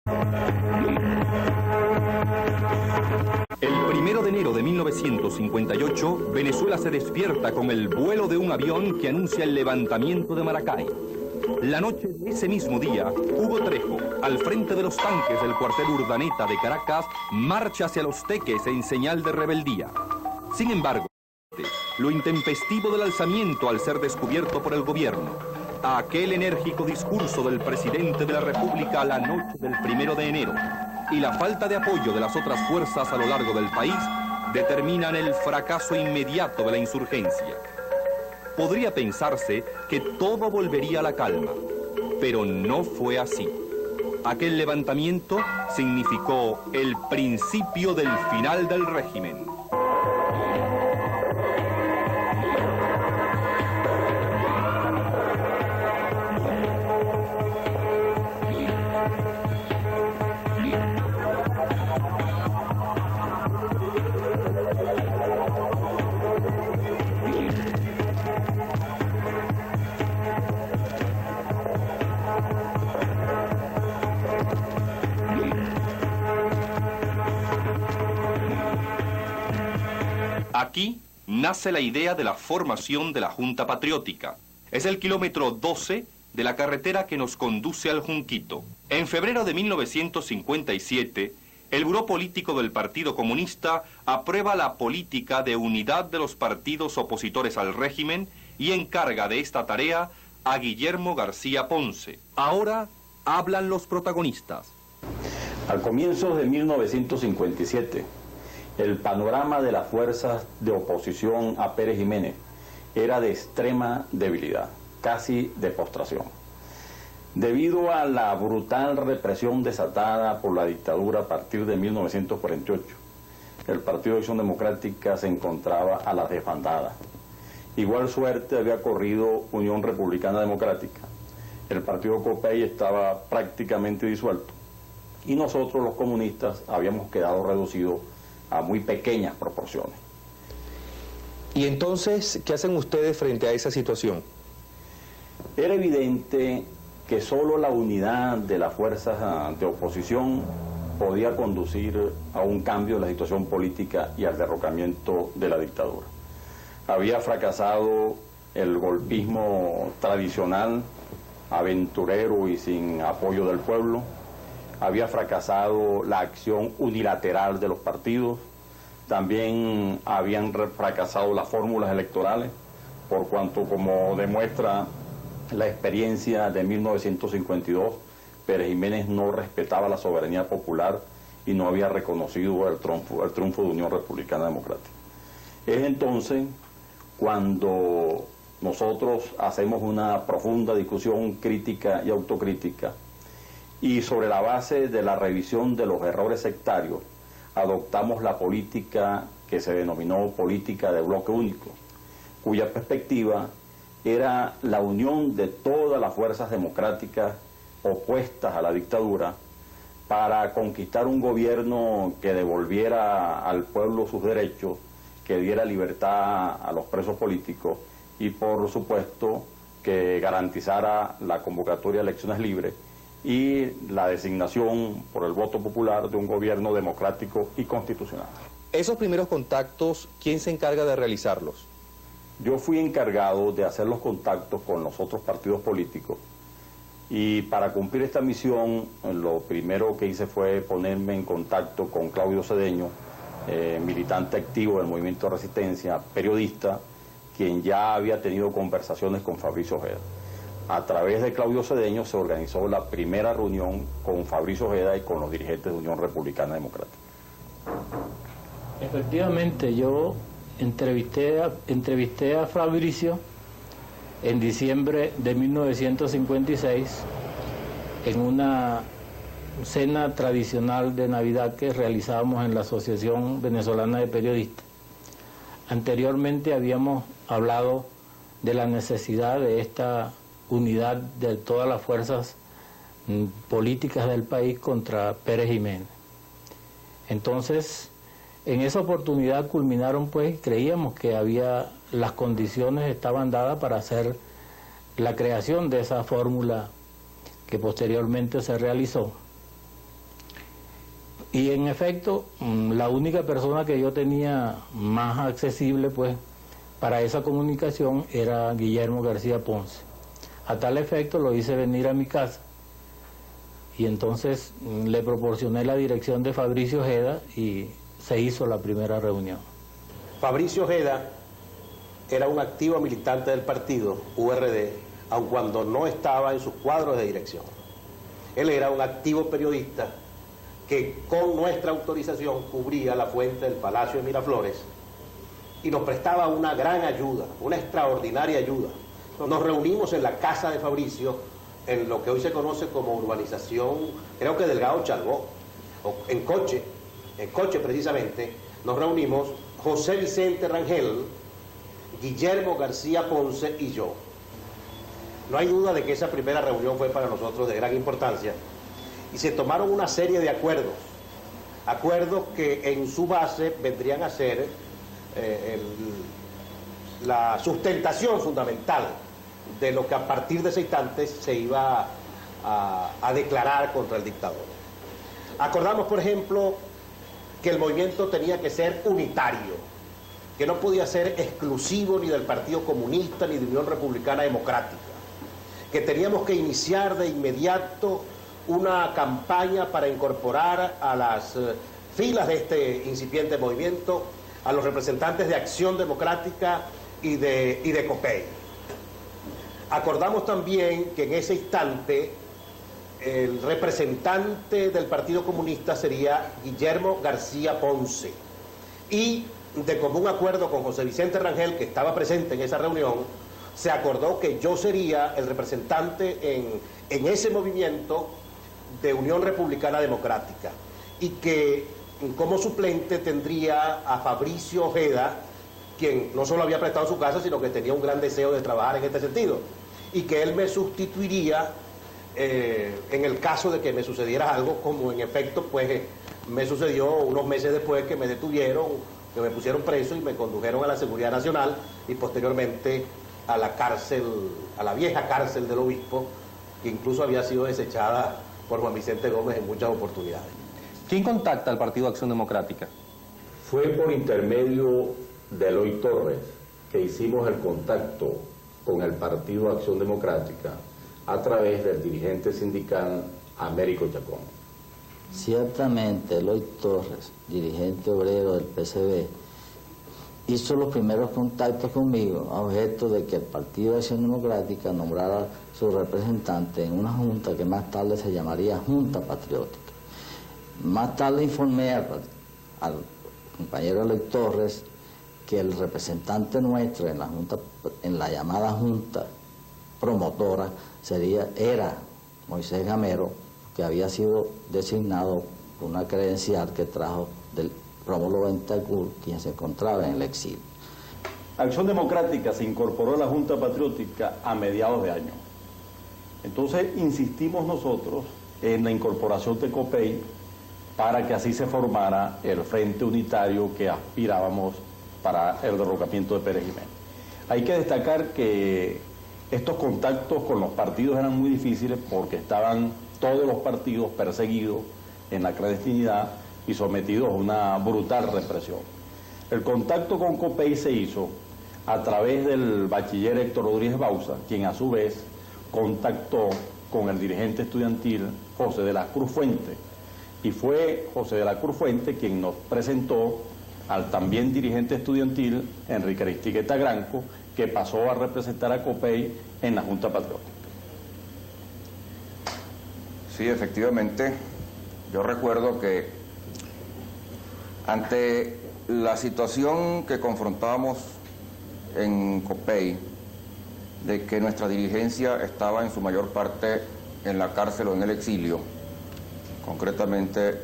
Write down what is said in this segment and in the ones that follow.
El 1 de enero de 1958, Venezuela se despierta con el vuelo de un avión que anuncia el levantamiento de Maracay. La noche de ese mismo día, Hugo Trejo, al frente de los tanques del cuartel Urdaneta de Caracas, marcha hacia Los Teques en señal de rebeldía. Sin embargo, lo intempestivo del alzamiento al ser descubierto por el gobierno, a aquel enérgico discurso del presidente de la República la noche del 1 de enero y la falta de apoyo de las otras fuerzas a lo largo del país determinan el fracaso inmediato de la insurgencia. Podría pensarse que todo volvería a la calma, pero no fue así. Aquel levantamiento significó el principio del final del régimen. Aquí nace la idea de la formación de la Junta Patriótica. Es el kilómetro 12 de la carretera que nos conduce al Junquito. En febrero de 1957, el Buró Político del Partido Comunista aprueba la política de unidad de los partidos opositores al régimen y encarga de esta tarea a Guillermo García Ponce. Ahora hablan los protagonistas. Al comienzo de 1957, el panorama de las fuerzas de oposición a Pérez Jiménez era de extrema debilidad, casi de postración. Debido a la brutal represión desatada por la dictadura a partir de 1948, el Partido de Acción Democrática se encontraba a la desbandada. Igual suerte había corrido Unión Republicana Democrática. El Partido Copey estaba prácticamente disuelto y nosotros los comunistas habíamos quedado reducidos a muy pequeñas proporciones. ¿Y entonces qué hacen ustedes frente a esa situación? Era evidente que solo la unidad de las fuerzas de oposición podía conducir a un cambio de la situación política y al derrocamiento de la dictadura. Había fracasado el golpismo tradicional, aventurero y sin apoyo del pueblo. Había fracasado la acción unilateral de los partidos, también habían fracasado las fórmulas electorales, por cuanto, como demuestra la experiencia de 1952, Pérez Jiménez no respetaba la soberanía popular y no había reconocido el triunfo de Unión Republicana Democrática. Es entonces cuando nosotros hacemos una profunda discusión crítica y autocrítica, y sobre la base de la revisión de los errores sectarios, adoptamos la política que se denominó política de bloque único, cuya perspectiva era la unión de todas las fuerzas democráticas opuestas a la dictadura para conquistar un gobierno que devolviera al pueblo sus derechos, que diera libertad a los presos políticos y, por supuesto, que garantizara la convocatoria de elecciones libres y la designación por el voto popular de un gobierno democrático y constitucional. Esos primeros contactos, ¿quién se encarga de realizarlos? Yo fui encargado de hacer los contactos con los otros partidos políticos y para cumplir esta misión lo primero que hice fue ponerme en contacto con Claudio Cedeño, militante activo del Movimiento de Resistencia, periodista, quien ya había tenido conversaciones con Fabricio Ojeda. A través de Claudio Cedeño se organizó la primera reunión con Fabricio Ojeda y con los dirigentes de Unión Republicana Democrática. Efectivamente, yo entrevisté a Fabricio en diciembre de 1956 en una cena tradicional de Navidad que realizábamos en la Asociación Venezolana de Periodistas. Anteriormente habíamos hablado de la necesidad de esta unidad de todas las fuerzas políticas del país contra Pérez Jiménez. Entonces, en esa oportunidad culminaron, pues, creíamos que las condiciones estaban dadas para hacer la creación de esa fórmula que posteriormente se realizó. Y en efecto, la única persona que yo tenía más accesible pues para esa comunicación era Guillermo García Ponce. A tal efecto lo hice venir a mi casa y entonces le proporcioné la dirección de Fabricio Ojeda y se hizo la primera reunión. Fabricio Ojeda era un activo militante del partido URD, aun cuando no estaba en sus cuadros de dirección. Él era un activo periodista que con nuestra autorización cubría la fuente del Palacio de Miraflores y nos prestaba una gran ayuda, una extraordinaria ayuda. Nos reunimos en la casa de Fabricio, en lo que hoy se conoce como urbanización, creo que Delgado Chalbó, en coche precisamente, nos reunimos José Vicente Rangel, Guillermo García Ponce y yo. No hay duda de que esa primera reunión fue para nosotros de gran importancia y se tomaron una serie de acuerdos que en su base vendrían a ser la sustentación fundamental de lo que a partir de ese instante se iba a declarar contra el dictador. Acordamos, por ejemplo, que el movimiento tenía que ser unitario, que no podía ser exclusivo ni del Partido Comunista ni de Unión Republicana Democrática, que teníamos que iniciar de inmediato una campaña para incorporar a las filas de este incipiente movimiento a los representantes de Acción Democrática y de COPEI. Acordamos también que en ese instante el representante del Partido Comunista sería Guillermo García Ponce y de común acuerdo con José Vicente Rangel, que estaba presente en esa reunión, se acordó que yo sería el representante en ese movimiento de Unión Republicana Democrática y que como suplente tendría a Fabricio Ojeda, quien no solo había prestado su casa, sino que tenía un gran deseo de trabajar en este sentido, y que él me sustituiría en el caso de que me sucediera algo, como en efecto pues me sucedió unos meses después, que me detuvieron, que me pusieron preso y me condujeron a la Seguridad Nacional y posteriormente a la cárcel, a la vieja cárcel del obispo, que incluso había sido desechada por Juan Vicente Gómez en muchas oportunidades. ¿Quién contacta al Partido Acción Democrática? Fue por intermedio de Eloy Torres que hicimos el contacto con el Partido Acción Democrática a través del dirigente sindical Américo Chacón. Ciertamente Eloy Torres, dirigente obrero del PCB, hizo los primeros contactos conmigo a objeto de que el Partido de Acción Democrática nombrara su representante en una junta que más tarde se llamaría Junta Patriótica. Más tarde informé al compañero Eloy Torres que el representante nuestro en la junta, en la llamada Junta Promotora, era Moisés Gamero, que había sido designado por una credencial que trajo del Rómulo Betancourt, quien se encontraba en el exilio. Acción Democrática se incorporó a la Junta Patriótica a mediados de año. Entonces insistimos nosotros en la incorporación de COPEI para que así se formara el Frente Unitario que aspirábamos para el derrocamiento de Pérez Jiménez. Hay que destacar que estos contactos con los partidos eran muy difíciles porque estaban todos los partidos perseguidos en la clandestinidad y sometidos a una brutal represión. El contacto con COPEI se hizo a través del bachiller Héctor Rodríguez Bauza, quien a su vez contactó con el dirigente estudiantil José de la Cruz Fuente, y fue José de la Cruz Fuente quien nos presentó al también dirigente estudiantil Enrique Aristiqueta Granco, que pasó a representar a COPEI en la Junta Patriótica. Sí, efectivamente, yo recuerdo que ante la situación que confrontábamos en COPEI, de que nuestra dirigencia estaba en su mayor parte en la cárcel o en el exilio, concretamente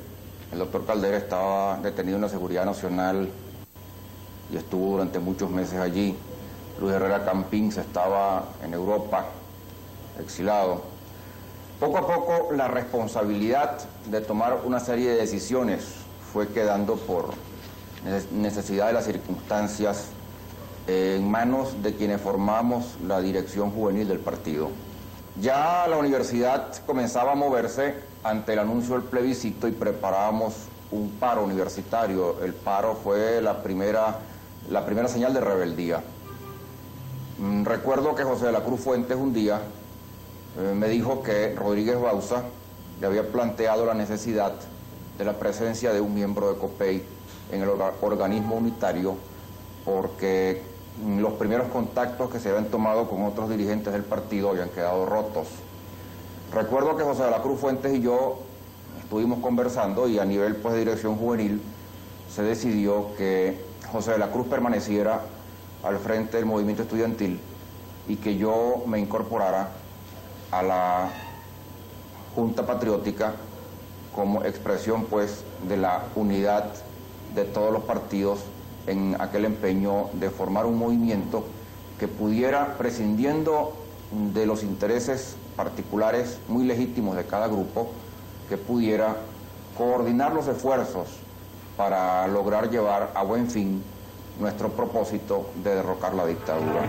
el doctor Caldera estaba detenido en la Seguridad Nacional y estuvo durante muchos meses allí. Luis Herrera Campins estaba en Europa, exilado. Poco a poco la responsabilidad de tomar una serie de decisiones fue quedando por necesidad de las circunstancias en manos de quienes formamos la dirección juvenil del partido. Ya la universidad comenzaba a moverse ante el anuncio del plebiscito y preparábamos un paro universitario. El paro fue la primera señal de rebeldía. Recuerdo que José de la Cruz Fuentes un día me dijo que Rodríguez Bauza le había planteado la necesidad de la presencia de un miembro de COPEI en el organismo unitario, porque los primeros contactos que se habían tomado con otros dirigentes del partido habían quedado rotos. Recuerdo que José de la Cruz Fuentes y yo estuvimos conversando y a nivel pues, de dirección juvenil se decidió que José de la Cruz permaneciera al frente del movimiento estudiantil y que yo me incorporara a la Junta Patriótica como expresión pues de la unidad de todos los partidos en aquel empeño de formar un movimiento que pudiera, prescindiendo de los intereses particulares muy legítimos de cada grupo, que pudiera coordinar los esfuerzos para lograr llevar a buen fin nuestro propósito de derrocar la dictadura.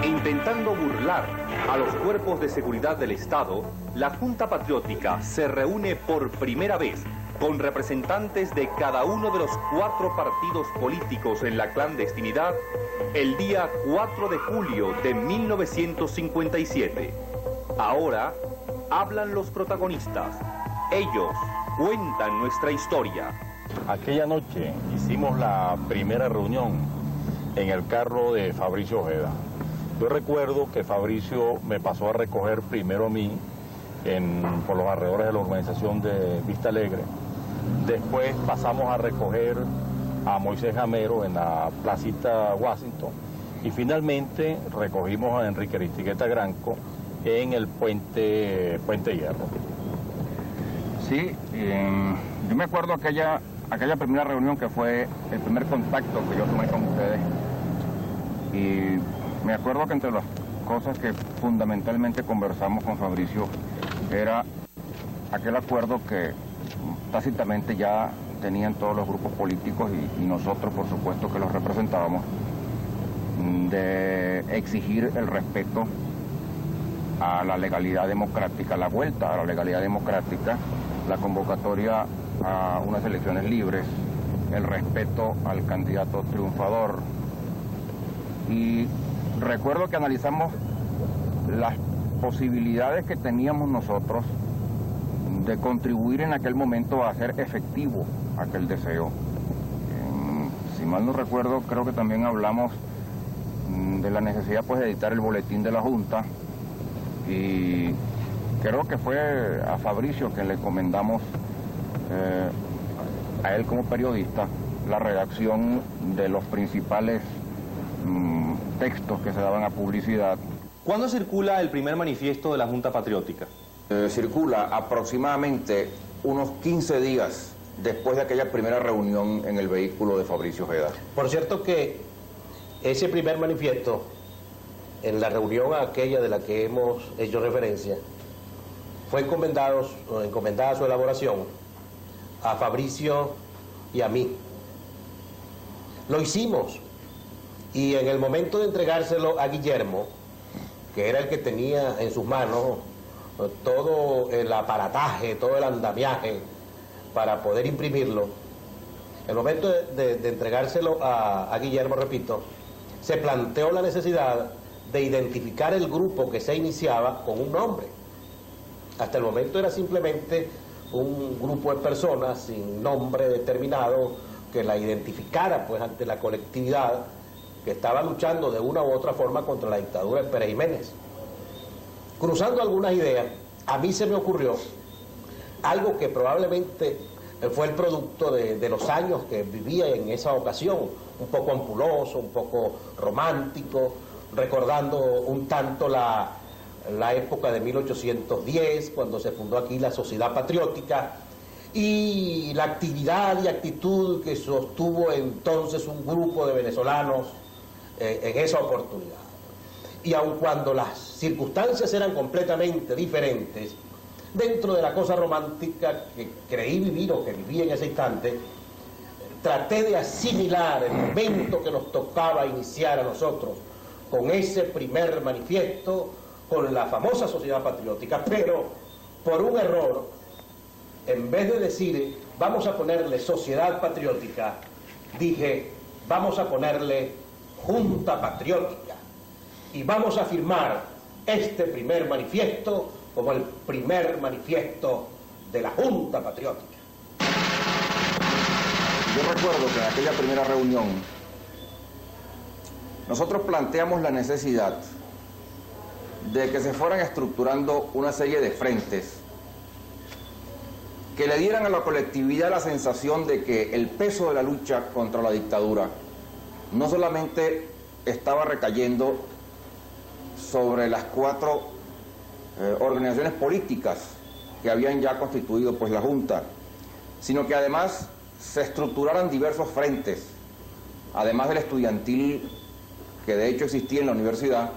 Intentando burlar a los cuerpos de seguridad del Estado, la Junta Patriótica se reúne por primera vez con representantes de cada uno de los 4 partidos políticos en la clandestinidad el día 4 de julio de 1957. Ahora hablan los protagonistas. Ellos cuentan nuestra historia. Aquella noche hicimos la primera reunión en el carro de Fabricio Ojeda. Yo recuerdo que Fabricio me pasó a recoger primero a mí por los alrededores de la urbanización de Vista Alegre. Después pasamos a recoger a Moisés Gamero en la placita Washington y finalmente recogimos a Enrique Aristiqueta Granco en el Puente Hierro. Sí, yo me acuerdo aquella primera reunión que fue el primer contacto que yo tomé con ustedes y me acuerdo que entre las cosas que fundamentalmente conversamos con Fabricio era aquel acuerdo que tácitamente ya tenían todos los grupos políticos y nosotros, por supuesto, que los representábamos, de exigir el respeto a la legalidad democrática, la vuelta a la legalidad democrática, la convocatoria a unas elecciones libres, el respeto al candidato triunfador. Y recuerdo que analizamos las posibilidades que teníamos nosotros de contribuir en aquel momento a hacer efectivo aquel deseo. Si mal no recuerdo, creo que también hablamos de la necesidad pues de editar el boletín de la Junta y creo que fue a Fabricio que le encomendamos a él como periodista la redacción de los principales textos que se daban a publicidad. ¿Cuándo circula el primer manifiesto de la Junta Patriótica? Circula aproximadamente unos 15 días después de aquella primera reunión en el vehículo de Fabricio Ojeda. Por cierto que ese primer manifiesto, en la reunión aquella de la que hemos hecho referencia, fue encomendada su elaboración a Fabricio y a mí. Lo hicimos y en el momento de entregárselo a Guillermo, que era el que tenía en sus manos todo el aparataje, todo el andamiaje para poder imprimirlo, el momento de entregárselo a Guillermo, repito, se planteó la necesidad de identificar el grupo que se iniciaba con un nombre. Hasta el momento era simplemente un grupo de personas sin nombre determinado que la identificara pues ante la colectividad que estaba luchando de una u otra forma contra la dictadura de Pérez Jiménez. Cruzando algunas ideas, a mí se me ocurrió algo que probablemente fue el producto de los años que vivía en esa ocasión, un poco ampuloso, un poco romántico, recordando un tanto la época de 1810, cuando se fundó aquí la Sociedad Patriótica, y la actividad y actitud que sostuvo entonces un grupo de venezolanos en esa oportunidad. Y aun cuando las circunstancias eran completamente diferentes, dentro de la cosa romántica que creí vivir o que viví en ese instante, traté de asimilar el momento que nos tocaba iniciar a nosotros con ese primer manifiesto, con la famosa Sociedad Patriótica, pero por un error, en vez de decir vamos a ponerle Sociedad Patriótica, dije vamos a ponerle Junta Patriótica y vamos a firmar este primer manifiesto como el primer manifiesto de la Junta Patriótica. Yo recuerdo que en aquella primera reunión nosotros planteamos la necesidad de que se fueran estructurando una serie de frentes que le dieran a la colectividad la sensación de que el peso de la lucha contra la dictadura no solamente estaba recayendo sobre las 4 organizaciones políticas que habían ya constituido pues la Junta, sino que además se estructuraran diversos frentes, además del estudiantil que de hecho existía en la universidad.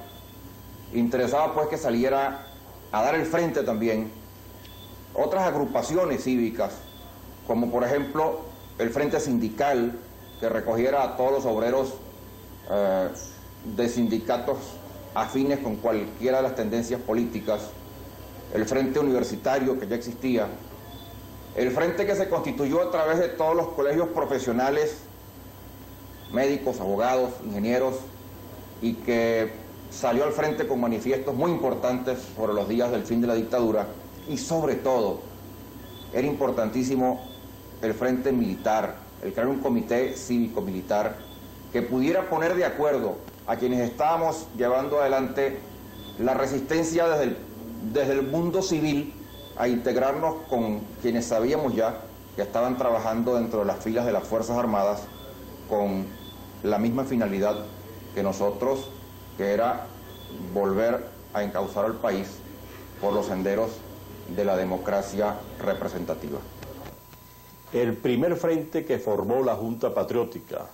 Interesaba pues que saliera a dar el frente también otras agrupaciones cívicas, como por ejemplo el Frente Sindical, que recogiera a todos los obreros de sindicatos afines con cualquiera de las tendencias políticas, el Frente Universitario, que ya existía, el frente que se constituyó a través de todos los colegios profesionales, médicos, abogados, ingenieros, y que salió al frente con manifiestos muy importantes sobre los días del fin de la dictadura. Y sobre todo, era importantísimo el frente militar, el crear un comité cívico-militar que pudiera poner de acuerdo a quienes estábamos llevando adelante la resistencia desde el mundo civil a integrarnos con quienes sabíamos ya que estaban trabajando dentro de las filas de las Fuerzas Armadas con la misma finalidad que nosotros, que era volver a encauzar al país por los senderos de la democracia representativa. El primer frente que formó la Junta Patriótica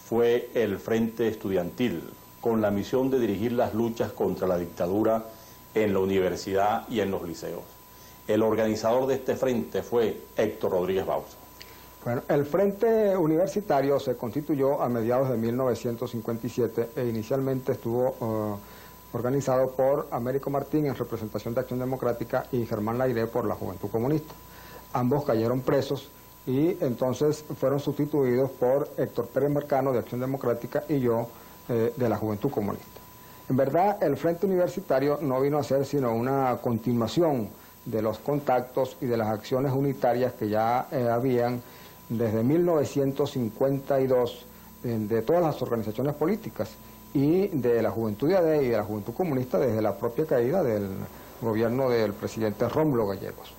fue el Frente Estudiantil, con la misión de dirigir las luchas contra la dictadura en la universidad y en los liceos. El organizador de este frente fue Héctor Rodríguez Bauza. Bueno, el Frente Universitario se constituyó a mediados de 1957 e inicialmente estuvo organizado por Américo Martín en representación de Acción Democrática y Germán Lairé por la Juventud Comunista. Ambos cayeron presos y entonces fueron sustituidos por Héctor Pérez Mercano de Acción Democrática y yo de la Juventud Comunista. En verdad, el Frente Universitario no vino a ser sino una continuación de los contactos y de las acciones unitarias que ya habían desde 1952 de todas las organizaciones políticas y de la Juventud de AD y de la Juventud Comunista desde la propia caída del gobierno del presidente Rómulo Gallegos.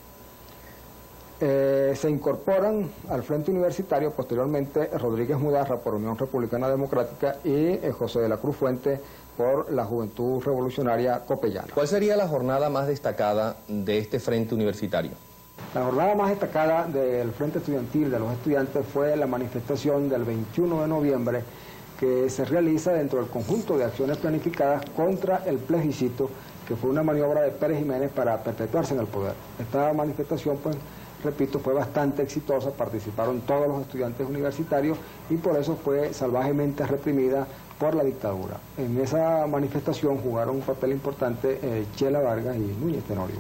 Se incorporan al Frente Universitario posteriormente Rodríguez Mudarra por Unión Republicana Democrática y José de la Cruz Fuente por la Juventud Revolucionaria Copellana. ¿Cuál sería la jornada más destacada de este Frente Universitario? La jornada más destacada del Frente Estudiantil de los estudiantes fue la manifestación del 21 de noviembre que se realiza dentro del conjunto de acciones planificadas contra el plebiscito, que fue una maniobra de Pérez Jiménez para perpetuarse en el poder. Esta manifestación, pues, repito, fue bastante exitosa, participaron todos los estudiantes universitarios y por eso fue salvajemente reprimida por la dictadura. En esa manifestación jugaron un papel importante Chela Vargas y Núñez Tenorio.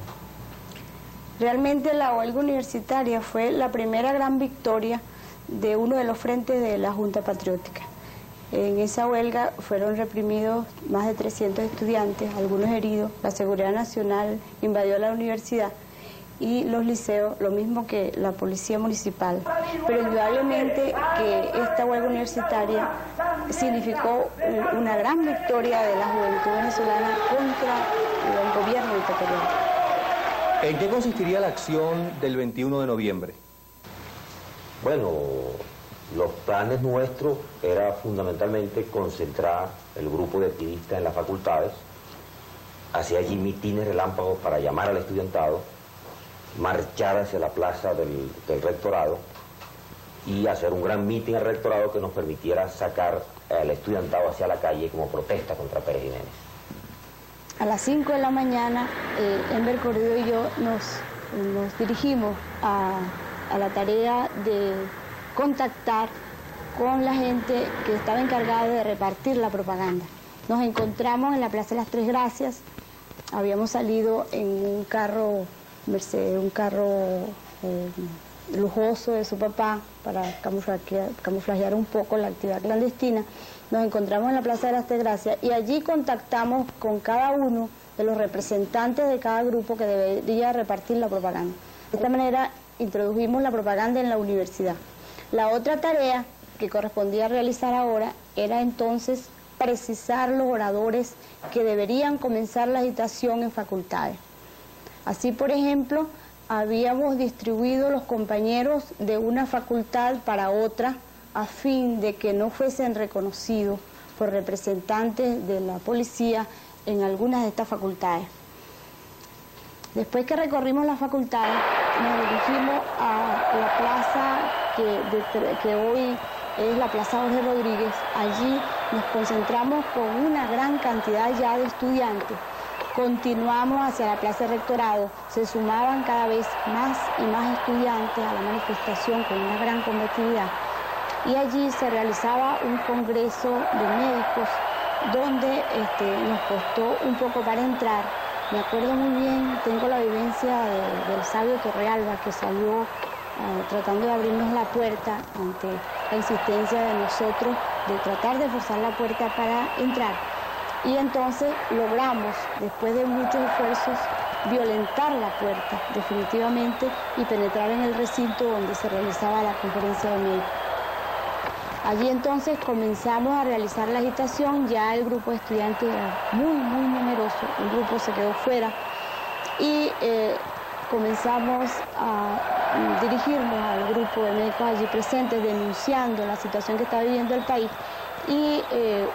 Realmente la huelga universitaria fue la primera gran victoria de uno de los frentes de la Junta Patriótica. En esa huelga fueron reprimidos más de 300 estudiantes, algunos heridos. La Seguridad Nacional invadió la universidad y los liceos, lo mismo que la Policía Municipal. Pero indudablemente que esta huelga universitaria significó una gran victoria de la juventud venezolana contra el gobierno dictatorial. ¿En qué consistiría la acción del 21 de noviembre? Bueno, los planes nuestros era fundamentalmente concentrar el grupo de activistas en las facultades, hacer allí mitines relámpagos para llamar al estudiantado, marchar hacia la plaza del rectorado y hacer un gran mitin al rectorado que nos permitiera sacar al estudiantado hacia la calle como protesta contra Pérez Jiménez. A las 5 de la mañana, Enver Cordido y yo nos dirigimos a la tarea de contactar con la gente que estaba encargada de repartir la propaganda. Nos encontramos en la Plaza de las Tres Gracias, habíamos salido en un carro Mercedes, un carro lujoso de su papá para camuflajear un poco la actividad clandestina. Nos encontramos en la Plaza de las Tres Gracias y allí contactamos con cada uno de los representantes de cada grupo que debería repartir la propaganda. De esta manera introdujimos la propaganda en la universidad. La otra tarea que correspondía realizar ahora era entonces precisar los oradores que deberían comenzar la agitación en facultades. Así, por ejemplo, habíamos distribuido los compañeros de una facultad para otra a fin de que no fuesen reconocidos por representantes de la policía en algunas de estas facultades. Después que recorrimos las facultades, nos dirigimos a la plaza que hoy es la Plaza Jorge Rodríguez. Allí nos concentramos con una gran cantidad ya de estudiantes. Continuamos hacia la Plaza Rectorado, se sumaban cada vez más y más estudiantes a la manifestación con una gran combatividad. Y allí se realizaba un congreso de médicos donde nos costó un poco para entrar. Me acuerdo muy bien, tengo la vivencia del sabio Torrealba que salió tratando de abrirnos la puerta ante la insistencia de nosotros de tratar de forzar la puerta para entrar. Y entonces logramos, después de muchos esfuerzos, violentar la puerta definitivamente y penetrar en el recinto donde se realizaba la conferencia de médicos. Allí entonces comenzamos a realizar la agitación, ya el grupo de estudiantes era muy numeroso, el grupo se quedó fuera y comenzamos a dirigirnos al grupo de médicos allí presentes denunciando la situación que estaba viviendo el país y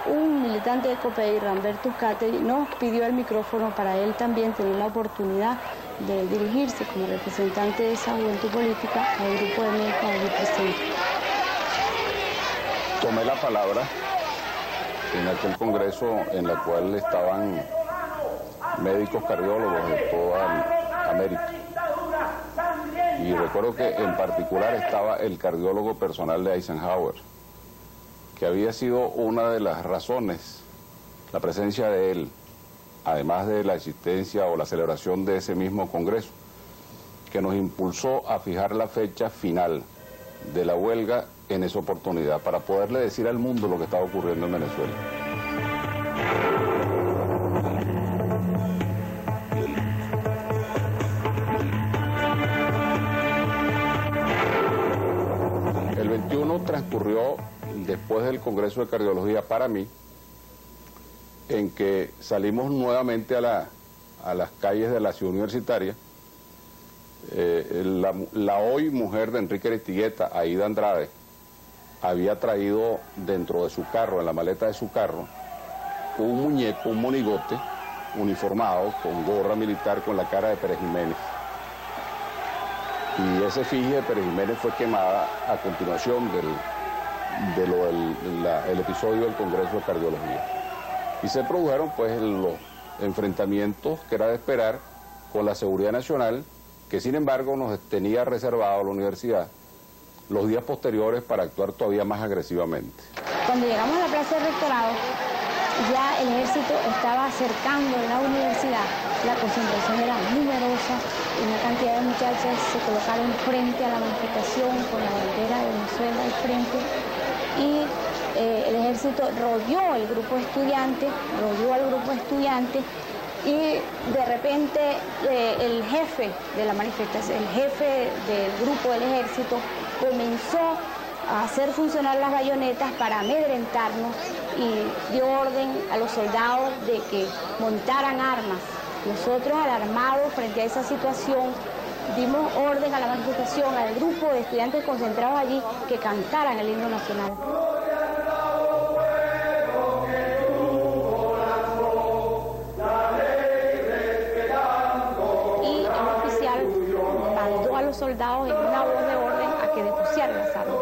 un militante de COPEI, Rambert Tuscate, nos pidió el micrófono para él también tener la oportunidad de dirigirse como representante de esa juventud política al grupo de médicos allí presentes. Tomé la palabra en aquel congreso en el cual estaban médicos cardiólogos de toda América. Y recuerdo que en particular estaba el cardiólogo personal de Eisenhower, que había sido una de las razones, la presencia de él, además de la existencia o la celebración de ese mismo congreso, que nos impulsó a fijar la fecha final de la huelga en esa oportunidad, para poderle decir al mundo lo que estaba ocurriendo en Venezuela. El 21 transcurrió después del Congreso de Cardiología para mí, en que salimos nuevamente a las calles de la ciudad universitaria. La hoy mujer de Enrique Aristigueta, Aida Andrade, había traído dentro de su carro, en la maleta de su carro, un muñeco, un monigote uniformado con gorra militar con la cara de Pérez Jiménez. Y esa efigie de Pérez Jiménez fue quemada a continuación del episodio del Congreso de Cardiología. Y se produjeron pues los enfrentamientos que era de esperar con la Seguridad Nacional, que sin embargo nos tenía reservado a la universidad los días posteriores para actuar todavía más agresivamente. Cuando llegamos a la Plaza del Rectorado, ya el ejército estaba acercando a la universidad, la concentración era numerosa, una cantidad de muchachas se colocaron frente a la manifestación con la bandera de Venezuela al frente y el ejército rodeó al grupo de estudiantes, y de repente el jefe de la manifestación, el jefe del grupo del ejército comenzó a hacer funcionar las bayonetas para amedrentarnos y dio orden a los soldados de que montaran armas. Nosotros, alarmados frente a esa situación, dimos orden a la manifestación, al grupo de estudiantes concentrados allí, que cantaran el himno nacional. Soldados en una voz de orden a que depusieran las armas.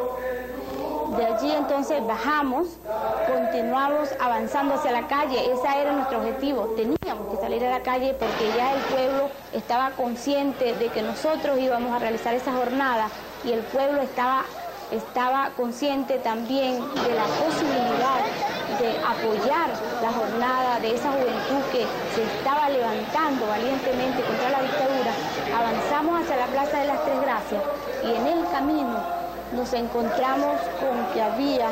De allí entonces bajamos, continuamos avanzando hacia la calle, ese era nuestro objetivo, teníamos que salir a la calle porque ya el pueblo estaba consciente de que nosotros íbamos a realizar esa jornada y el pueblo estaba estaba consciente también de la posibilidad de apoyar la jornada de esa juventud que se estaba levantando valientemente contra la dictadura, avanzamos hacia la Plaza de las Tres Gracias y en el camino nos encontramos con que había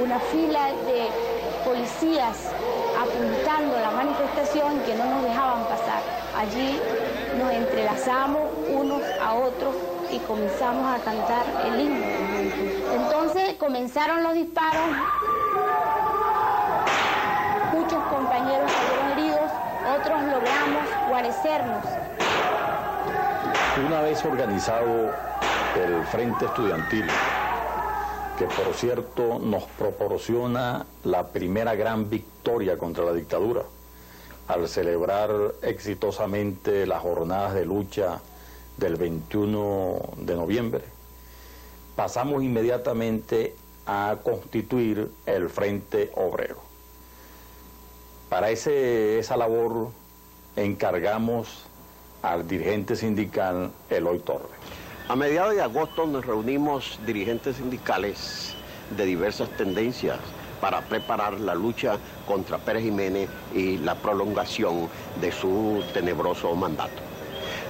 una fila de policías apuntando a la manifestación que no nos dejaban pasar. Allí nos entrelazamos unos a otros y comenzamos a cantar el himno. Entonces comenzaron los disparos, muchos compañeros salieron heridos, otros logramos guarecernos. Una vez organizado el Frente Estudiantil, que por cierto nos proporciona la primera gran victoria contra la dictadura, al celebrar exitosamente las jornadas de lucha del 21 de noviembre, pasamos inmediatamente a constituir el Frente Obrero. Para esa labor encargamos al dirigente sindical Eloy Torres. A mediados de agosto nos reunimos dirigentes sindicales de diversas tendencias para preparar la lucha contra Pérez Jiménez y la prolongación de su tenebroso mandato.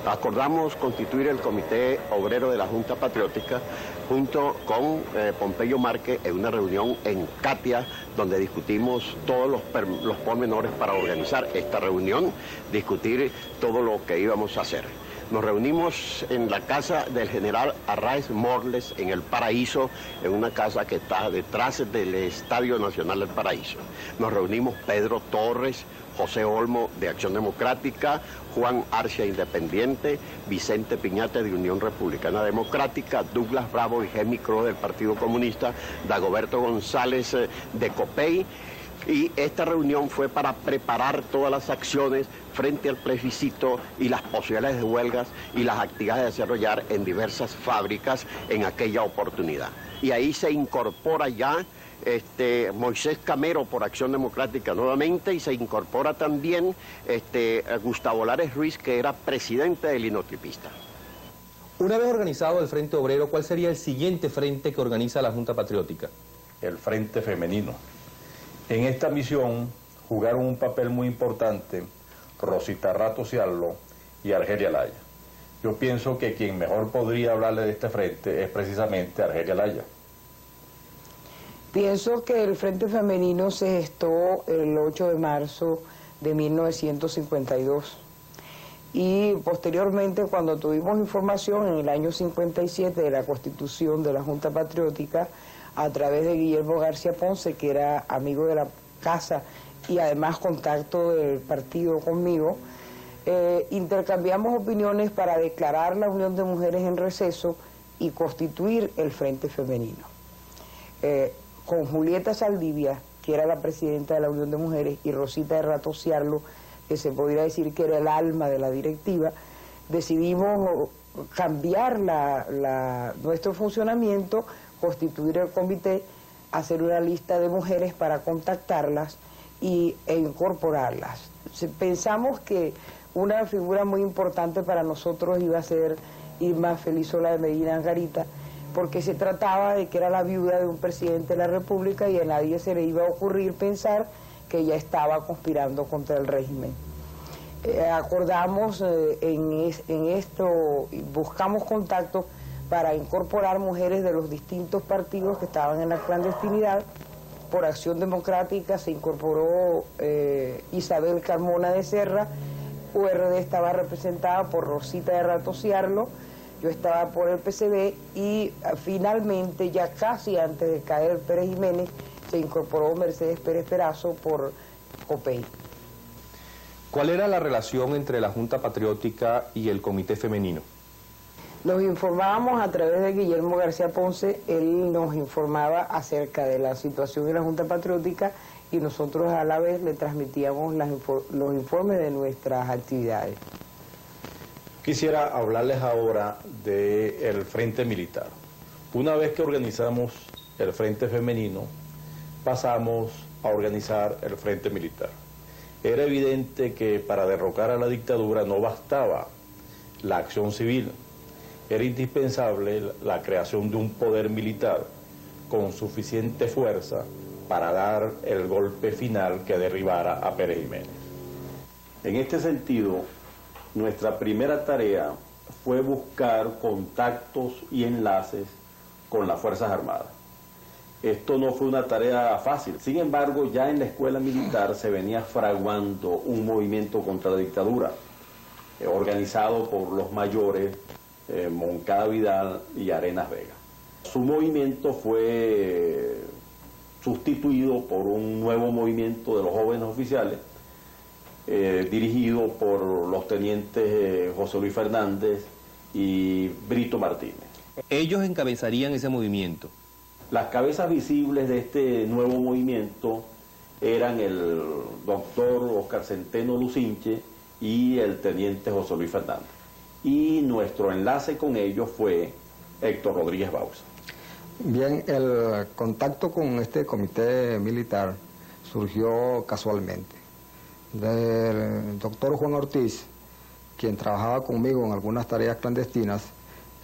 Acordamos constituir el Comité Obrero de la Junta Patriótica junto con Pompeyo Márquez en una reunión en Catia, donde discutimos todos los pormenores para organizar esta reunión, discutir todo lo que íbamos a hacer. Nos reunimos en la casa del general Arráez Morles, en el Paraíso, en una casa que está detrás del Estadio Nacional del Paraíso. Nos reunimos Pedro Torres, José Olmo de Acción Democrática, Juan Arcia Independiente, Vicente Piñate de Unión Republicana Democrática, Douglas Bravo y Gemi Cruz del Partido Comunista, Dagoberto González de COPEI. Y esta reunión fue para preparar todas las acciones frente al plebiscito y las posibilidades de huelgas y las actividades de desarrollar en diversas fábricas en aquella oportunidad. Y ahí se incorpora ya Moisés Camero por Acción Democrática nuevamente, y se incorpora también Gustavo Lares Ruiz, que era presidente del Linotripista. Una vez organizado el Frente Obrero, ¿cuál sería el siguiente frente que organiza la Junta Patriótica? El Frente Femenino. En esta misión jugaron un papel muy importante Rosita Rato Ciarlo y Argelia Laya. Yo pienso que quien mejor podría hablarle de este frente es precisamente Argelia Laya. Pienso que el Frente Femenino se gestó el 8 de marzo de 1952 y posteriormente, cuando tuvimos información en el año 57 de la constitución de la Junta Patriótica, a través de Guillermo García Ponce, que era amigo de la casa y además contacto del partido conmigo, intercambiamos opiniones para declarar la Unión de Mujeres en receso y constituir el Frente Femenino. Con Julieta Saldivia, que era la presidenta de la Unión de Mujeres, y Rosita de Rato Ciarlo, que se podría decir que era el alma de la directiva, decidimos cambiar nuestro funcionamiento, constituir el comité, hacer una lista de mujeres para contactarlas e incorporarlas. Pensamos que una figura muy importante para nosotros iba a ser Irma Felizola de Medina Angarita, porque se trataba de que era la viuda de un presidente de la República y a nadie se le iba a ocurrir pensar que ella estaba conspirando contra el régimen. Acordamos en esto, buscamos contactos para incorporar mujeres de los distintos partidos que estaban en la clandestinidad. Por Acción Democrática se incorporó Isabel Carmona de Serra, URD estaba representada por Rosita de Rato Ciarlo, yo estaba por el PCB y finalmente, ya casi antes de caer Pérez Jiménez, se incorporó Mercedes Pérez Perazo por COPEI. ¿Cuál era la relación entre la Junta Patriótica y el Comité Femenino? Nos informábamos a través de Guillermo García Ponce, él nos informaba acerca de la situación en la Junta Patriótica y nosotros a la vez le transmitíamos los informes de nuestras actividades. Quisiera hablarles ahora del Frente Militar. Una vez que organizamos el Frente Femenino, pasamos a organizar el Frente Militar. Era evidente que para derrocar a la dictadura no bastaba la acción civil. era indispensable la creación de un poder militar con suficiente fuerza para dar el golpe final que derribara a Pérez Jiménez. En este sentido, nuestra primera tarea fue buscar contactos y enlaces con las Fuerzas Armadas. Esto no fue una tarea fácil. Sin embargo, ya en la escuela militar se venía fraguando un movimiento contra la dictadura, organizado por los mayores Moncada Vidal y Arenas Vega. Su movimiento fue sustituido por un nuevo movimiento de los jóvenes oficiales, dirigido por los tenientes José Luis Fernández y Brito Martínez. Ellos encabezarían ese movimiento. Las cabezas visibles de este nuevo movimiento eran el doctor Oscar Centeno Lucinche y el teniente José Luis Fernández. Y nuestro enlace con ellos fue Héctor Rodríguez Bauza. Bien, el contacto con este comité militar surgió casualmente. Del doctor Juan Ortiz, quien trabajaba conmigo en algunas tareas clandestinas,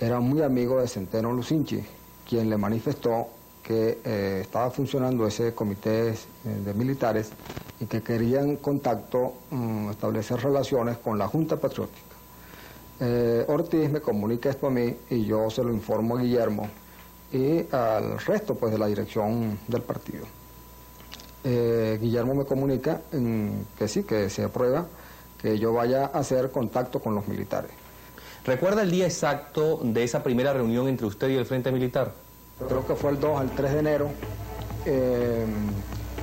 era muy amigo de Centeno Lucinchi, quien le manifestó que estaba funcionando ese comité de militares y que querían contacto, establecer relaciones con la Junta Patriótica. Ortiz me comunica esto a mí y yo se lo informo a Guillermo y al resto pues de la dirección del partido. Guillermo me comunica que sí, que se aprueba que yo vaya a hacer contacto con los militares. ¿Recuerda el día exacto de esa primera reunión entre usted y el Frente Militar? Creo que fue el 2 al 3 de enero,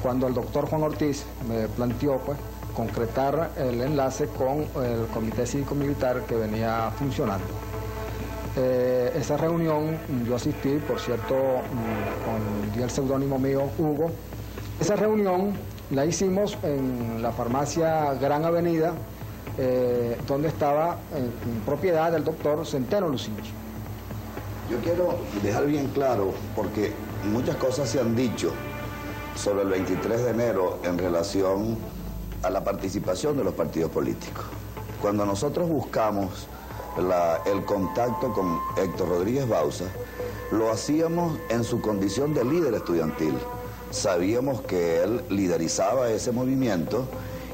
cuando el doctor Juan Ortiz me planteó pues concretar el enlace con el Comité Cívico Militar que venía funcionando. Esa reunión yo asistí, por cierto, con el seudónimo mío, Hugo. Esa reunión la hicimos en la farmacia Gran Avenida, donde estaba en propiedad del doctor Centeno Lucinchi. Yo quiero dejar bien claro, porque muchas cosas se han dicho sobre el 23 de enero en relación a la participación de los partidos políticos. Cuando nosotros buscamos el contacto con Héctor Rodríguez Bauza, lo hacíamos en su condición de líder estudiantil. Sabíamos que él liderizaba ese movimiento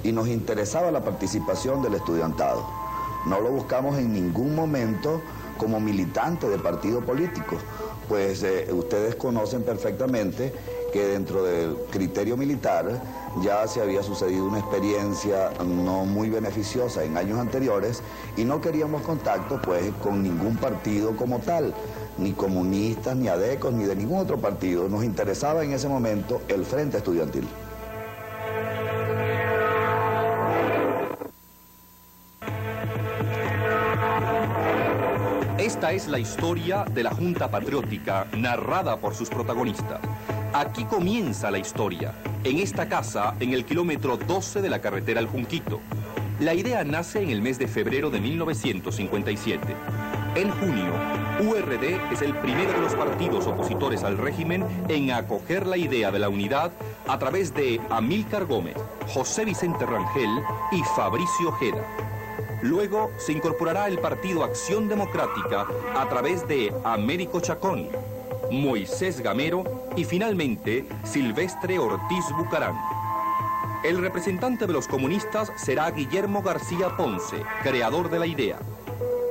y nos interesaba la participación del estudiantado. No lo buscamos en ningún momento como militante de partido político, pues ustedes conocen perfectamente que dentro del criterio militar ya se había sucedido una experiencia no muy beneficiosa en años anteriores y no queríamos contacto pues con ningún partido como tal, ni comunistas, ni adecos, ni de ningún otro partido. Nos interesaba en ese momento el Frente Estudiantil. Esta es la historia de la Junta Patriótica, narrada por sus protagonistas. Aquí comienza la historia, en esta casa, en el kilómetro 12 de la carretera El Junquito. La idea nace en el mes de febrero de 1957. En junio, URD es el primero de los partidos opositores al régimen en acoger la idea de la unidad a través de Amílcar Gómez, José Vicente Rangel y Fabricio Ojeda. Luego se incorporará el partido Acción Democrática a través de Américo Chacón, Moisés Gamero y finalmente Silvestre Ortiz Bucarán. El representante de los comunistas será Guillermo García Ponce, creador de la idea.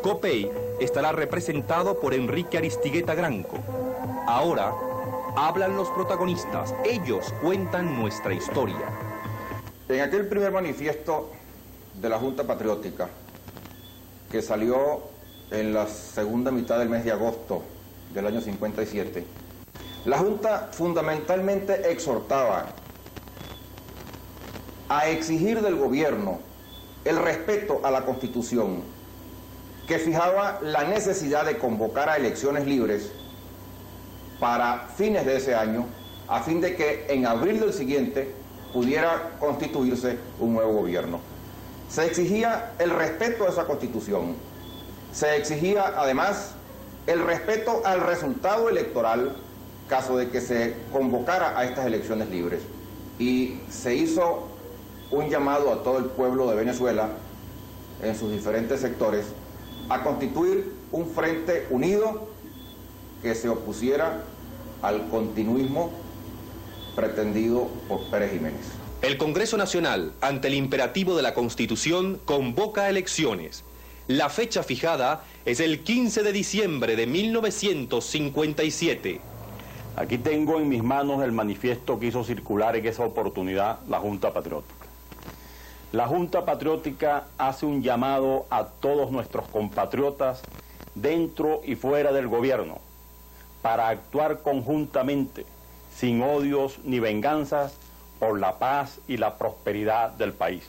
Copey estará representado por Enrique Aristigueta Granco. Ahora hablan los protagonistas, ellos cuentan nuestra historia. En aquel primer manifiesto de la Junta Patriótica, que salió en la segunda mitad del mes de agosto del año 57, la Junta fundamentalmente exhortaba a exigir del gobierno el respeto a la Constitución, que fijaba la necesidad de convocar a elecciones libres para fines de ese año, a fin de que en abril del siguiente pudiera constituirse un nuevo gobierno. Se exigía el respeto a esa Constitución, se exigía además el respeto al resultado electoral, caso de que se convocara a estas elecciones libres, y se hizo un llamado a todo el pueblo de Venezuela, en sus diferentes sectores, a constituir un frente unido que se opusiera al continuismo pretendido por Pérez Jiménez. El Congreso Nacional, ante el imperativo de la Constitución, convoca elecciones. La fecha fijada es el 15 de diciembre de 1957. Aquí tengo en mis manos el manifiesto que hizo circular en esa oportunidad la Junta Patriótica. La Junta Patriótica hace un llamado a todos nuestros compatriotas dentro y fuera del gobierno para actuar conjuntamente, sin odios ni venganzas, por la paz y la prosperidad del país.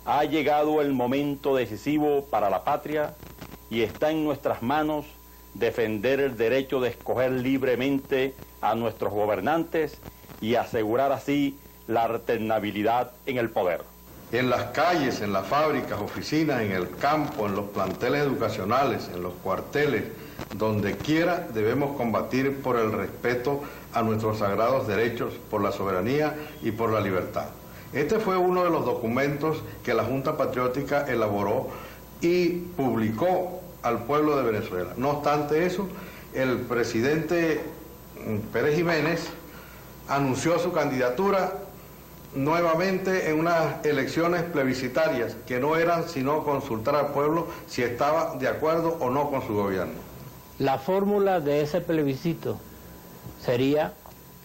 Ha llegado el momento decisivo para la patria y está en nuestras manos defender el derecho de escoger libremente a nuestros gobernantes y asegurar así la alternabilidad en el poder. En las calles, en las fábricas, oficinas, en el campo, en los planteles educacionales, en los cuarteles, donde quiera debemos combatir por el respeto a nuestros sagrados derechos, por la soberanía y por la libertad. Este fue uno de los documentos que la Junta Patriótica elaboró y publicó al pueblo de Venezuela. No obstante eso, el presidente Pérez Jiménez anunció su candidatura nuevamente en unas elecciones plebiscitarias que no eran sino consultar al pueblo si estaba de acuerdo o no con su gobierno. La fórmula de ese plebiscito sería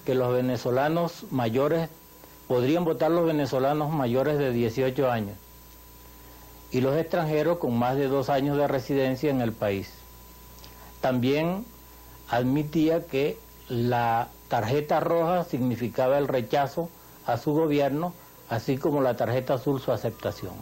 que los venezolanos mayores, podrían votar los venezolanos mayores de 18 años y los extranjeros con más de 2 años de residencia en el país. También admitía que la tarjeta roja significaba el rechazo a su gobierno, así como la tarjeta azul su aceptación.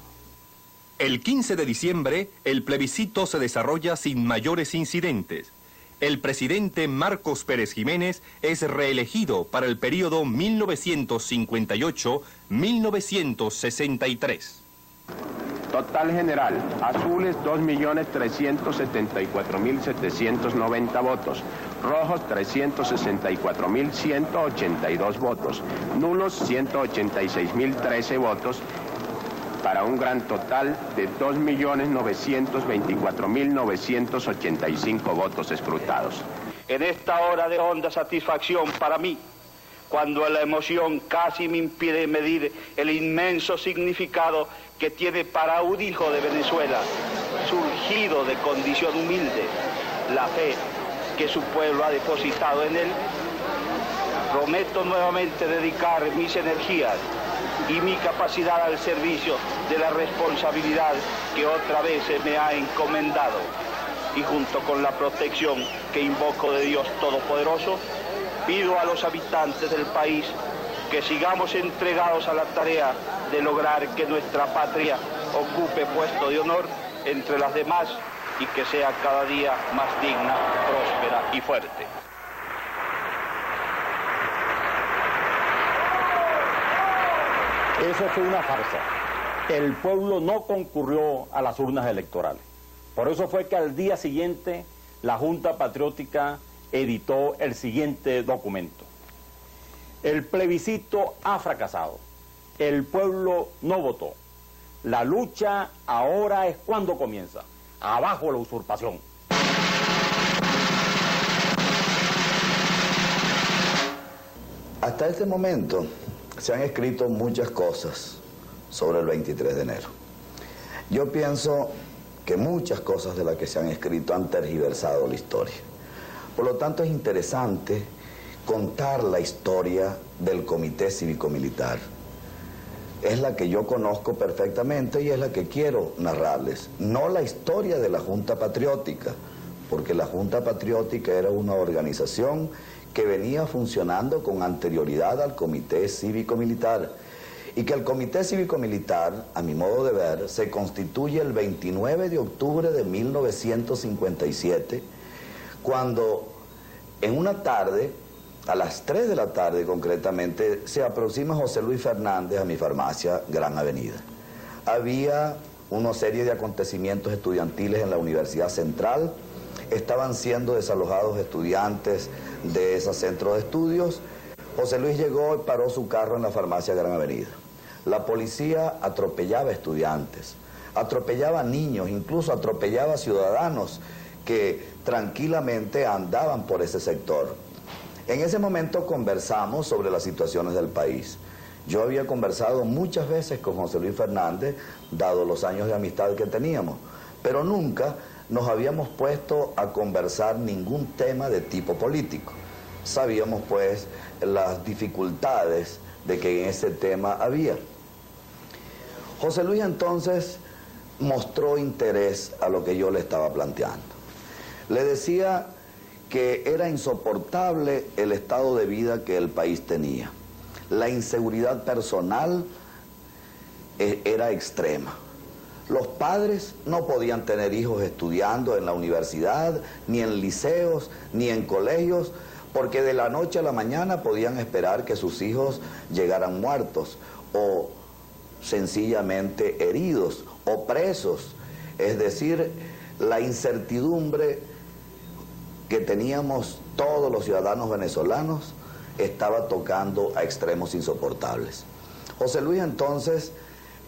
El 15 de diciembre, el plebiscito se desarrolla sin mayores incidentes. El presidente Marcos Pérez Jiménez es reelegido para el periodo 1958-1963. Total general, azules 2.374.790 votos, rojos 364.182 votos, nulos 186.013 votos, para un gran total de 2.924.985 votos escrutados. En esta hora de honda satisfacción para mí, cuando la emoción casi me impide medir el inmenso significado que tiene para un hijo de Venezuela, surgido de condición humilde, la fe que su pueblo ha depositado en él, prometo nuevamente dedicar mis energías y mi capacidad al servicio de la responsabilidad que otra vez se me ha encomendado, y junto con la protección que invoco de Dios Todopoderoso, pido a los habitantes del país que sigamos entregados a la tarea de lograr que nuestra patria ocupe puesto de honor entre las demás y que sea cada día más digna, próspera y fuerte. Eso fue una farsa. El pueblo no concurrió a las urnas electorales. Por eso fue que al día siguiente la Junta Patriótica editó el siguiente documento. El plebiscito ha fracasado. El pueblo no votó. La lucha ahora es cuando comienza. Abajo la usurpación. Hasta este momento se han escrito muchas cosas sobre el 23 de enero. Yo pienso que muchas cosas de las que se han escrito han tergiversado la historia. Por lo tanto, es interesante contar la historia del Comité Cívico-Militar. Es la que yo conozco perfectamente y es la que quiero narrarles. No la historia de la Junta Patriótica, porque la Junta Patriótica era una organización que venía funcionando con anterioridad al Comité Cívico-Militar, y que el Comité Cívico-Militar, a mi modo de ver, se constituye el 29 de octubre de 1957, cuando en una tarde, a las 3 de la tarde concretamente, se aproxima José Luis Fernández a mi farmacia Gran Avenida. Había una serie de acontecimientos estudiantiles en la Universidad Central, estaban siendo desalojados estudiantes de ese centro de estudios. José Luis llegó y paró su carro en la farmacia Gran Avenida. La policía atropellaba estudiantes, atropellaba niños, incluso atropellaba ciudadanos que tranquilamente andaban por ese sector. En ese momento conversamos sobre las situaciones del país. Yo había conversado muchas veces con José Luis Fernández, dado los años de amistad que teníamos, pero nunca nos habíamos puesto a conversar ningún tema de tipo político. Sabíamos pues las dificultades de que en ese tema había. José Luis entonces mostró interés a lo que yo le estaba planteando. Le decía que era insoportable el estado de vida que el país tenía. La inseguridad personal era extrema. Los padres no podían tener hijos estudiando en la universidad, ni en liceos, ni en colegios, porque de la noche a la mañana podían esperar que sus hijos llegaran muertos o sencillamente heridos o presos. Es decir, la incertidumbre que teníamos todos los ciudadanos venezolanos estaba tocando a extremos insoportables. José Luis entonces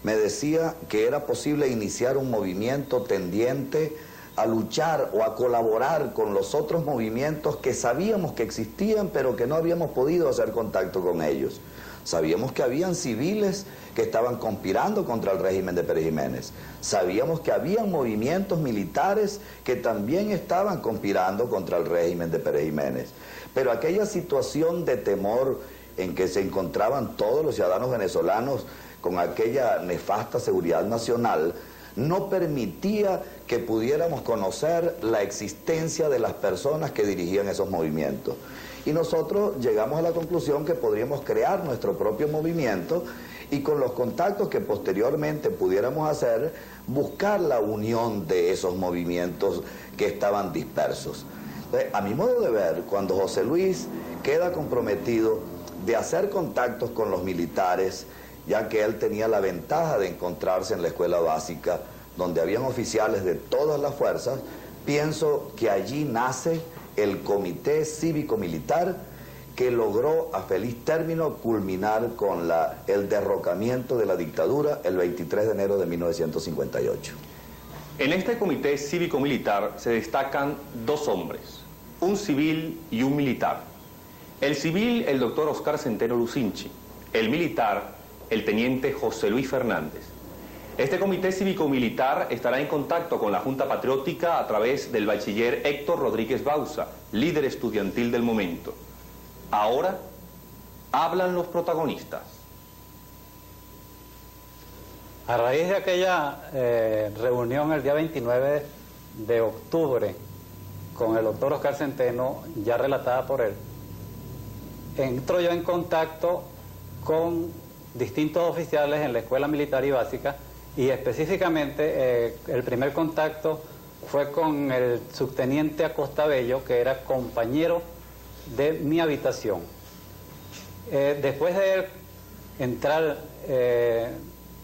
me decía que era posible iniciar un movimiento tendiente a luchar o a colaborar con los otros movimientos que sabíamos que existían, pero que no habíamos podido hacer contacto con ellos. Sabíamos que habían civiles que estaban conspirando contra el régimen de Pérez Jiménez. Sabíamos que habían movimientos militares que también estaban conspirando contra el régimen de Pérez Jiménez. Pero aquella situación de temor en que se encontraban todos los ciudadanos venezolanos con aquella nefasta seguridad nacional no permitía que pudiéramos conocer la existencia de las personas que dirigían esos movimientos. Y nosotros llegamos a la conclusión que podríamos crear nuestro propio movimiento y con los contactos que posteriormente pudiéramos hacer, buscar la unión de esos movimientos que estaban dispersos. Entonces, a mi modo de ver, cuando José Luis queda comprometido de hacer contactos con los militares, ya que él tenía la ventaja de encontrarse en la escuela básica, donde habían oficiales de todas las fuerzas, pienso que allí nace el Comité Cívico-Militar que logró a feliz término culminar con el derrocamiento de la dictadura el 23 de enero de 1958. En este Comité Cívico-Militar se destacan dos hombres, un civil y un militar. El civil, el doctor Oscar Centeno Lucinchi; el militar, el teniente José Luis Fernández. Este Comité Cívico-Militar estará en contacto con la Junta Patriótica a través del bachiller Héctor Rodríguez Bauza, líder estudiantil del momento. Ahora hablan los protagonistas. A raíz de aquella reunión el día 29 de octubre con el doctor Oscar Centeno, ya relatada por él, entro yo en contacto con distintos oficiales en la Escuela Militar y Básica, y específicamente el primer contacto fue con el subteniente Acosta Bello, que era compañero de mi habitación. Después de entrar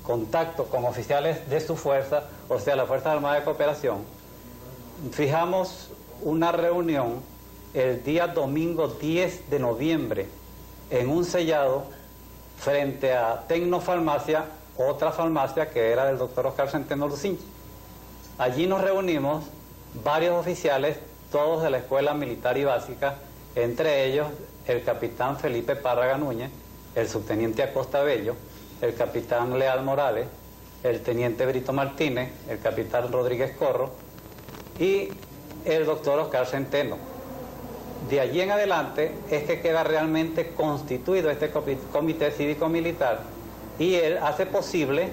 contacto con oficiales de su fuerza, o sea, la Fuerza Armada de Cooperación, fijamos una reunión el día domingo 10 de noviembre en un sellado frente a Tecnofarmacia, otra farmacia que era del doctor Oscar Centeno Lucinchi. Allí nos reunimos varios oficiales, todos de la Escuela Militar y Básica, entre ellos el capitán Felipe Párraga Núñez, el subteniente Acosta Bello, el capitán Leal Morales, el teniente Brito Martínez, el capitán Rodríguez Corro y el doctor Oscar Centeno. De allí en adelante es que queda realmente constituido este Comité Cívico-Militar, y él hace posible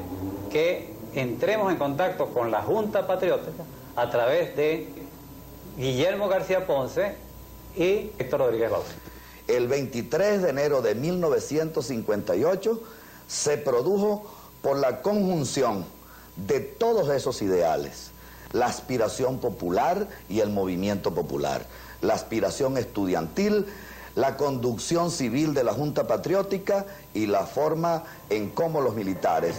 que entremos en contacto con la Junta Patriótica a través de Guillermo García Ponce y Héctor Rodríguez Bauza. El 23 de enero de 1958 se produjo por la conjunción de todos esos ideales, la aspiración popular y el movimiento popular, la aspiración estudiantil, la conducción civil de la Junta Patriótica y la forma en cómo los militares,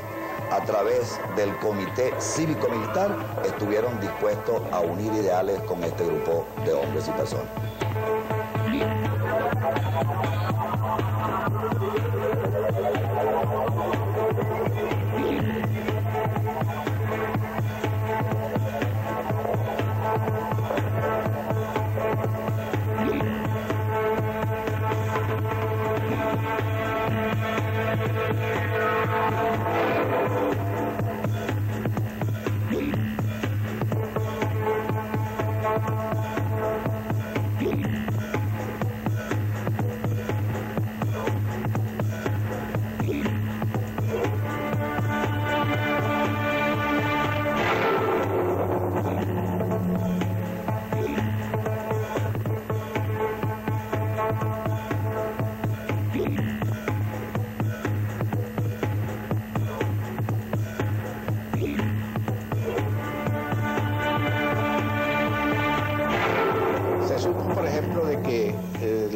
a través del Comité Cívico-Militar, estuvieron dispuestos a unir ideales con este grupo de hombres y personas.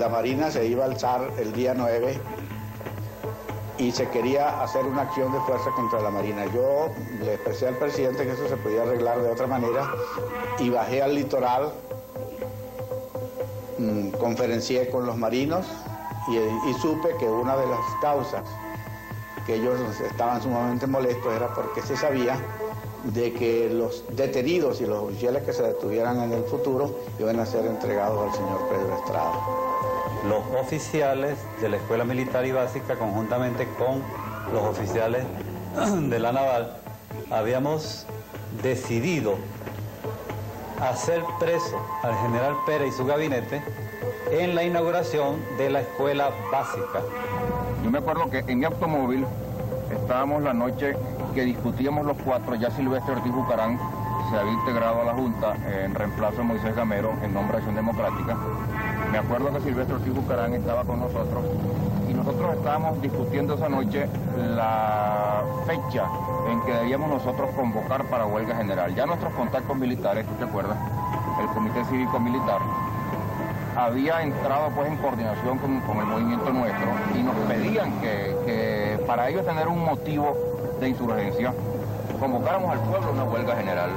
la Marina se iba a alzar el día 9 y se quería hacer una acción de fuerza contra la Marina. Yo le expresé al presidente que eso se podía arreglar de otra manera y bajé al litoral, conferencié con los marinos y supe que una de las causas que ellos estaban sumamente molestos era porque se sabía de que los detenidos y los oficiales que se detuvieran en el futuro iban a ser entregados al señor Pedro Estrada. Los oficiales de la Escuela Militar y Básica, conjuntamente con los oficiales de la Naval, habíamos decidido hacer preso al general Pérez y su gabinete en la inauguración de la Escuela Básica. Yo me acuerdo que en mi automóvil estábamos la noche que discutíamos los cuatro, ya Silvestre Ortiz Bucarán se había integrado a la Junta en reemplazo de Moisés Gamero en nombre de Acción Democrática. Me acuerdo que Silvestre Ortiz Bucarán estaba con nosotros y nosotros estábamos discutiendo esa noche la fecha en que debíamos nosotros convocar para huelga general. Ya nuestros contactos militares, ¿tú te acuerdas? El Comité Cívico Militar había entrado pues en coordinación con el movimiento nuestro y nos pedían que para ellos tener un motivo de insurgencia convocáramos al pueblo a una huelga general.